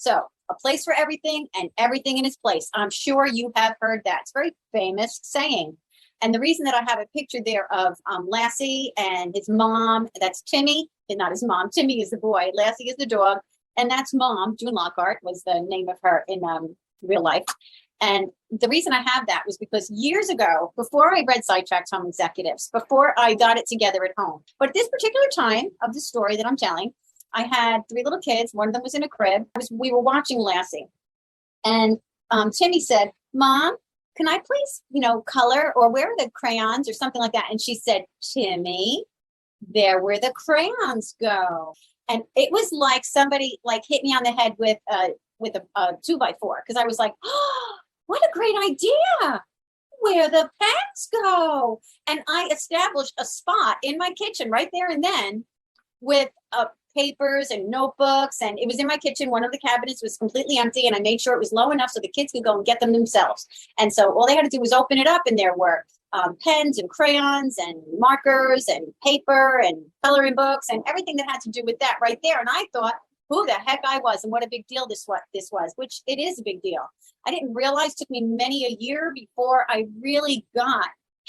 So a place for everything and everything in its place. I'm sure you have heard that. It's a very famous saying. And the reason that I have a picture there of Lassie and his mom, that's Timmy, and not his mom. Timmy is the boy, Lassie is the dog, and that's mom. June Lockhart was the name of her in real life. And the reason I have that was because years ago, before I read Sidetracked Home Executives, before I got it together at home, but at this particular time of the story that I'm telling, I had 3 little kids. One of them was in a crib. We were watching Lassie. And Timmy said, Mom, can I please, color, or where are the crayons or something like that? And she said, Timmy, there where the crayons go. And it was like somebody hit me on the head with a 2x4, because I was like, oh, what a great idea. Where the pens go. And I established a spot in my kitchen right there and then with papers and notebooks, and it was in my kitchen. One of the cabinets was completely empty, and I made sure it was low enough so the kids could go and get them themselves. And so all they had to do was open it up, and there were pens and crayons and markers and paper and coloring books and everything that had to do with that right there. And I thought, who the heck I was and what a big deal this was, which it is a big deal. I didn't realize, it took me many a year before I really got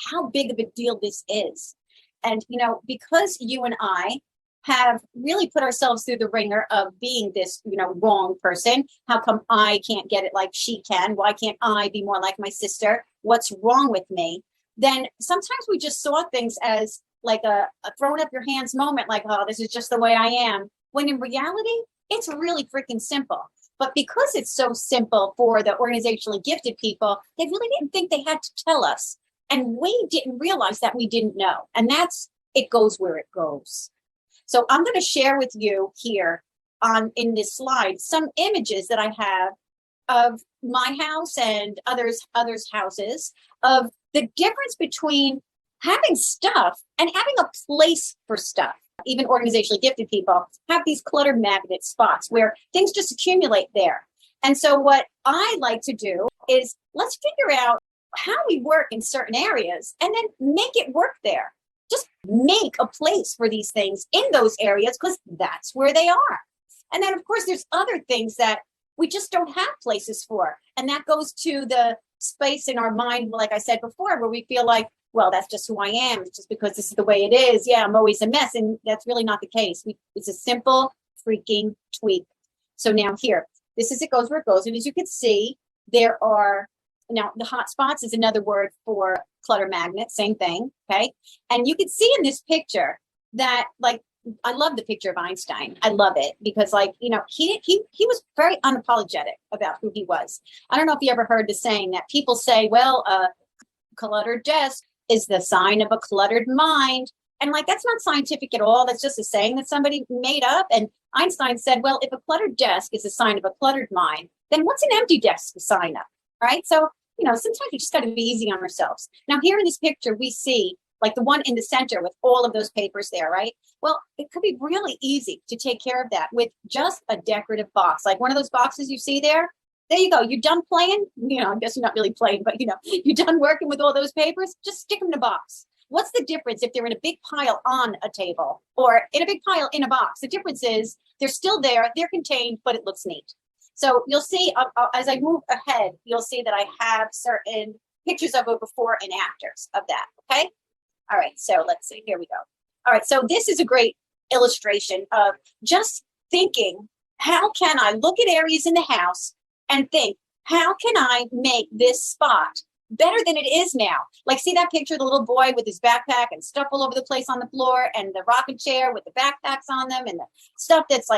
how big of a deal this is. And, because you and I have really put ourselves through the ringer of being this, wrong person. How come I can't get it like she can? Why can't I be more like my sister? What's wrong with me? Then sometimes we just saw things as like a throwing up your hands moment, like, oh, this is just the way I am. When in reality, it's really freaking simple. But because it's so simple for the organizationally gifted people, they really didn't think they had to tell us. And we didn't realize that we didn't know. And it goes where it goes. So I'm going to share with you here in this slide some images that I have of my house and others' houses, of the difference between having stuff and having a place for stuff. Even organizationally gifted people have these clutter magnet spots where things just accumulate there. And so what I like to do is let's figure out how we work in certain areas and then make it work there. Just make a place for these things in those areas because that's where they are. And then, of course, there's other things that we just don't have places for. And that goes to the space in our mind, like I said before, where we feel like, well, that's just who I am. It's just because this is the way it is. Yeah, I'm always a mess. And that's really not the case. It's a simple freaking tweak. So now here, it goes where it goes. And as you can see, there are, now the hot spots is another word for clutter magnet, same thing, okay? And you can see in this picture that, I love the picture of Einstein. I love it because, he was very unapologetic about who he was. I don't know if you ever heard the saying that people say, well, a cluttered desk is the sign of a cluttered mind. And that's not scientific at all. That's just a saying that somebody made up. And Einstein said, well, if a cluttered desk is a sign of a cluttered mind, then what's an empty desk a sign of, right? So, sometimes you just got to be easy on ourselves. Now, here in this picture, we see the one in the center with all of those papers there, right? Well, it could be really easy to take care of that with just a decorative box, like one of those boxes you see there. There you go. You're done playing. I guess you're not really playing, but you're done working with all those papers. Just stick them in a box. What's the difference if they're in a big pile on a table or in a big pile in a box? The difference is they're still there, they're contained, but it looks neat. So you'll see as I move ahead, you'll see that I have certain pictures of it before and afters of that. Okay. All right. So let's see. Here we go. All right. So this is a great illustration of just thinking, how can I look at areas in the house and think, how can I make this spot better than it is now? See that picture of the little boy with his backpack and stuff all over the place on the floor, and the rocking chair with the backpacks on them and the stuff that's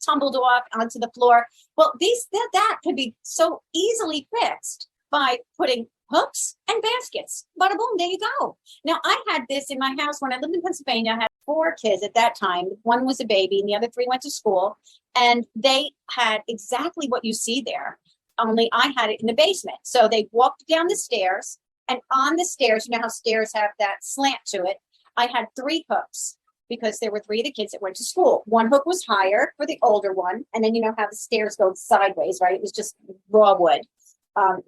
tumbled off onto the floor. Well, that could be so easily fixed by putting hooks and baskets. Bada boom, there you go. Now, I had this in my house when I lived in Pennsylvania. I had 4 kids at that time. One was a baby and the other 3 went to school. And they had exactly what you see there, only I had it in the basement. So they walked down the stairs, and on the stairs, you know how stairs have that slant to it, I had 3 hooks because there were 3 of the kids that went to school. One hook was higher for the older one, and then you know how the stairs go sideways, right? It was just raw wood.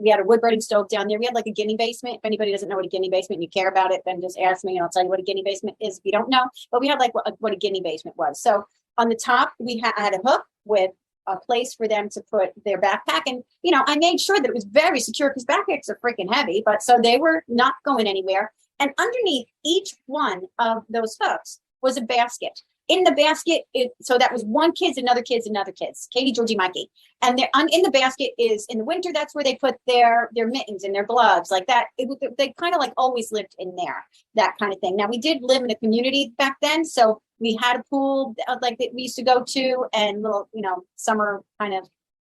We had a wood burning stove down there. We had a guinea basement. If anybody doesn't know what a guinea basement and you care about it, then just ask me and I'll tell you what a guinea basement is if you don't know. But we had what a guinea basement was. So on the top, I had a hook with a place for them to put their backpack. And, you know, I made sure that it was very secure because backpacks are freaking heavy, but so they were not going anywhere. And underneath each one of those hooks was a basket. In the basket, so that was one kid's, another kid's, another kid's, Katie, Georgie, Mikey. And in the basket is, in the winter, that's where they put their mittens and their gloves, like that. They kind of like always lived in there, that kind of thing. Now, we did live in a community back then, so we had a pool like that we used to go to, and little, you know, summer kind of,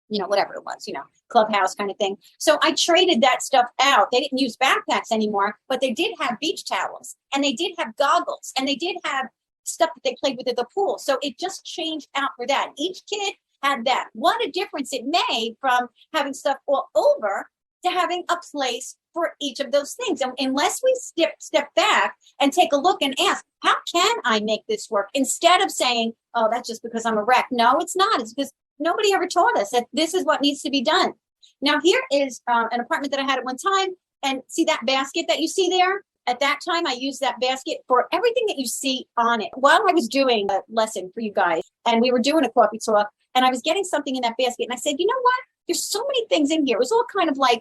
you know, whatever it was, you know, clubhouse kind of thing. So I traded that stuff out. They didn't use backpacks anymore, but they did have beach towels, and they did have goggles, and they did have stuff that they played with at the pool. So it just changed out for that. Each kid had that. What a difference it made from having stuff all over to having a place for each of those things. And unless we step back and take a look and ask, how can I make this work? Instead of saying, oh, that's just because I'm a wreck. No, it's not. It's because nobody ever taught us that this is what needs to be done. Now, here is an apartment that I had at one time. And see that basket that you see there? At that time, I used that basket for everything that you see on it. While I was doing a lesson for you guys, and we were doing a coffee talk, and I was getting something in that basket, and I said, you know what? There's so many things in here. It was all kind of like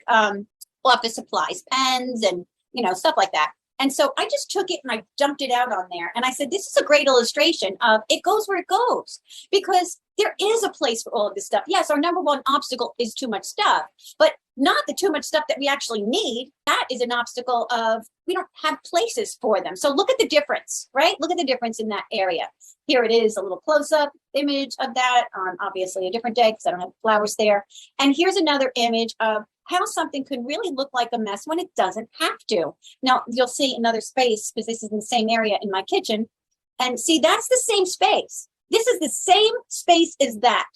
office supplies, pens, and, you know, stuff like that. And so I just took it and I dumped it out on there. And I said, this is a great illustration of it goes where it goes, because there is a place for all of this stuff. Yes, our number one obstacle is too much stuff, but not the too much stuff that we actually need. That is an obstacle of we don't have places for them. So look at the difference, right? Look at the difference in that area. Here it is, a little close-up image of that on obviously a different day because I don't have flowers there. And here's another image of how something could really look like a mess when it doesn't have to. Now, you'll see another space because this is in the same area in my kitchen. And see, that's the same space. This is the same space as that.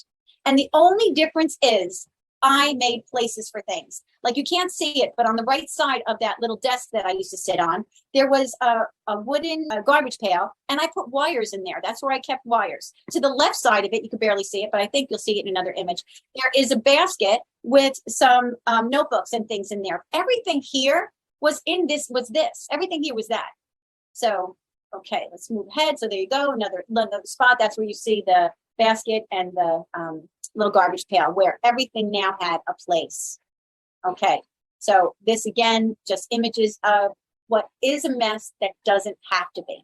And the only difference is I made places for things. Like you can't see it, but on the right side of that little desk that I used to sit on, there was a wooden garbage pail, and I put wires in there. That's where I kept wires. To the left side of it, you could barely see it, but I think you'll see it in another image. There is a basket with some notebooks and things in there. Everything here was in this, Everything here was that. So, okay, let's move ahead. So there you go, another spot. That's where you see the basket and the little garbage pail where everything now had a place. Okay, so this again, just images of what is a mess that doesn't have to be.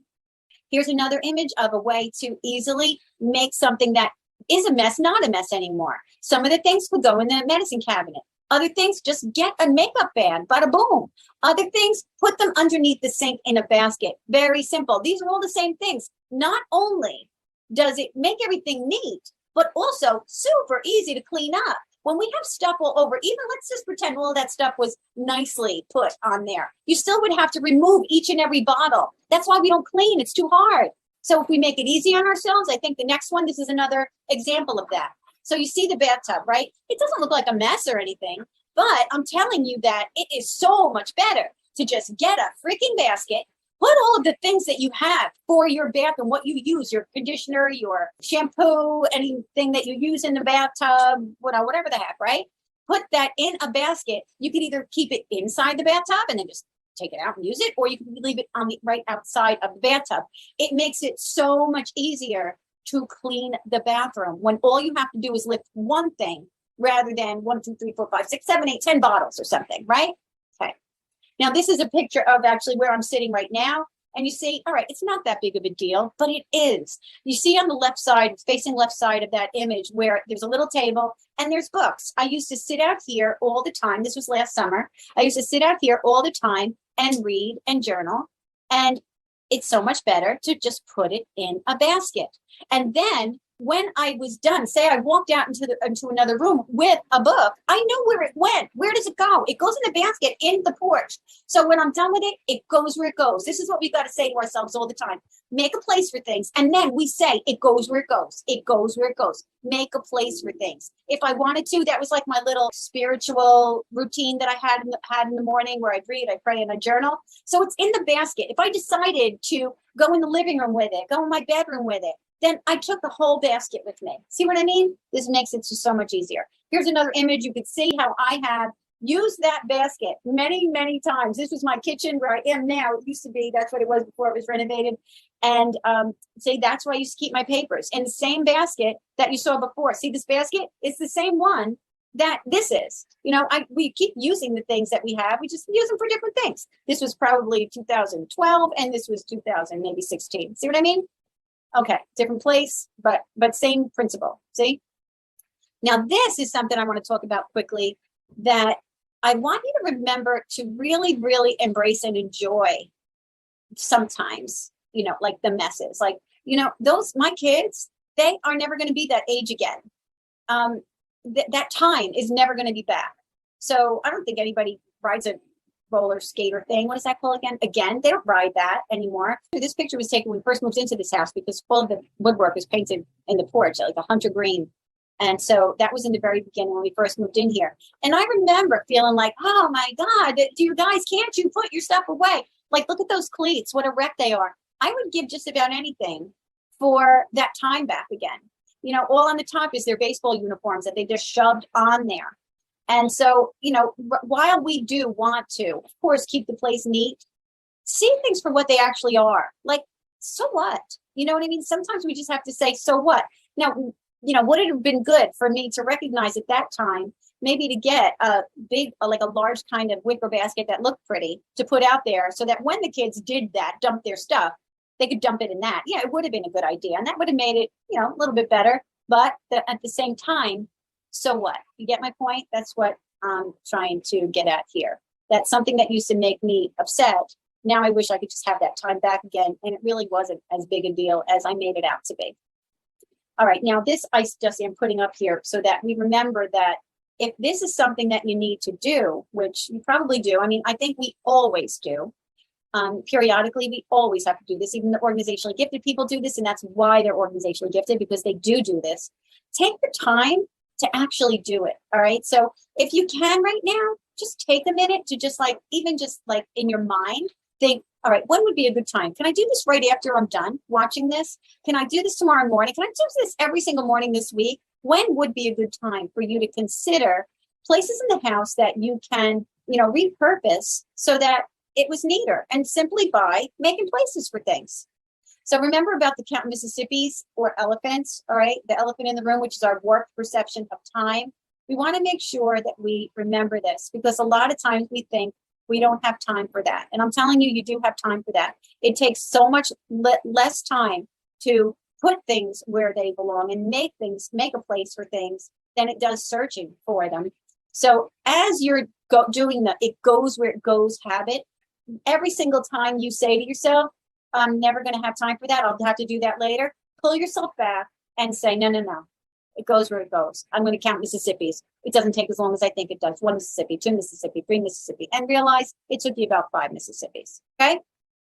Here's another image of a way to easily make something that is a mess not a mess anymore. Some of the things would go in the medicine cabinet. Other things, just get a makeup band, bada boom. Other things, put them underneath the sink in a basket. Very simple. These are all the same things. Not only does it make everything neat, but also super easy to clean up. When we have stuff all over, even let's just pretend all of that stuff was nicely put on there. You still would have to remove each and every bottle. That's why we don't clean. It's too hard. So if we make it easy on ourselves, I think the next one, this is another example of that. So you see the bathtub, right? It doesn't look like a mess or anything, but I'm telling you that it is so much better to just get a freaking basket, put all of the things that you have for your bathroom, what you use, your conditioner, your shampoo, anything that you use in the bathtub, whatever the heck, right? Put that in a basket. You can either keep it inside the bathtub and then just take it out and use it, or you can leave it on the right outside of the bathtub. It makes it so much easier to clean the bathroom when all you have to do is lift one thing rather than 1, 2, 3, 4, 5, 6, 7, 8, 10 bottles or something, right? Okay. Now, this is a picture of actually where I'm sitting right now. And you see, all right, it's not that big of a deal, but it is. You see on the left side, facing left side of that image where there's a little table and there's books. I used to sit out here all the time. This was last summer. I used to sit out here all the time and read and journal. And it's so much better to just put it in a basket. And then when I was done, say I walked out into another room with a book, I know where it went. Where does it go? It goes in the basket in the porch. So when I'm done with it, it goes where it goes. This is what we've got to say to ourselves all the time. Make a place for things. And then we say it goes where it goes. It goes where it goes. Make a place for things. If I wanted to, that was like my little spiritual routine that I had in the morning where I'd read, I pray, and I journal. So it's in the basket. If I decided to go in the living room with it, go in my bedroom with it, then I took the whole basket with me. See what I mean? This makes it just so much easier. Here's another image. You can see how I have used that basket many, many times. This was my kitchen where I am now. It used to be, that's what it was before it was renovated. And say, that's where I used to keep my papers in the same basket that you saw before. See this basket? It's the same one that this is. We keep using the things that we have. We just use them for different things. This was probably 2012 and this was 2000, maybe 16. See what I mean? Okay, different place, but same principle. See? Now, this is something I want to talk about quickly that I want you to remember to really, really embrace and enjoy sometimes, like the messes. Like, my kids, they are never going to be that age again. That time is never going to be back. So I don't think anybody rides a roller skater thing. What does that call again? Again, they don't ride that anymore. This picture was taken when we first moved into this house because all of the woodwork was painted in the porch, like a hunter green. And so that was in the very beginning when we first moved in here. And I remember feeling like, oh my God, you guys, can't you put your stuff away? Like, look at those cleats, what a wreck they are. I would give just about anything for that time back again. All on the top is their baseball uniforms that they just shoved on there. And so, while we do want to, of course, keep the place neat, see things for what they actually are. Like, so what? You know what I mean? Sometimes we just have to say, so what? Now, would it have been good for me to recognize at that time, maybe to get a big, like a large kind of wicker basket that looked pretty to put out there so that when the kids did that, dump their stuff, they could dump it in that. Yeah, it would have been a good idea. And that would have made it, a little bit better. But at the same time, so what? You get my point? That's what I'm trying to get at here. That's something that used to make me upset. Now I wish I could just have that time back again. And it really wasn't as big a deal as I made it out to be. All right, now this I just am putting up here so that we remember that if this is something that you need to do, which you probably do, I think we always do. Periodically, we always have to do this. Even the organizationally gifted people do this, and that's why they're organizationally gifted, because they do this. Take the time to actually do it, all right? So if you can right now, just take a minute to just in your mind, think, all right, when would be a good time? Can I do this right after I'm done watching this? Can I do this tomorrow morning? Can I do this every single morning this week? When would be a good time for you to consider places in the house that you can, repurpose so that it was neater, and simply by making places for things. So remember about the Count Mississippi's or elephants, all right? The elephant in the room, which is our warped perception of time. We want to make sure that we remember this because a lot of times we think we don't have time for that. And I'm telling you, you do have time for that. It takes so much less time to put things where they belong and make a place for things than it does searching for them. So as you're doing the it goes where it goes habit, every single time you say to yourself, I'm never going to have time for that, I'll have to do that later, pull yourself back and say, no. It goes where it goes. I'm going to count Mississippi's. It doesn't take as long as I think it does. 1 Mississippi, 2 Mississippi, 3 Mississippi, and realize it took you about 5 Mississippi's. Okay?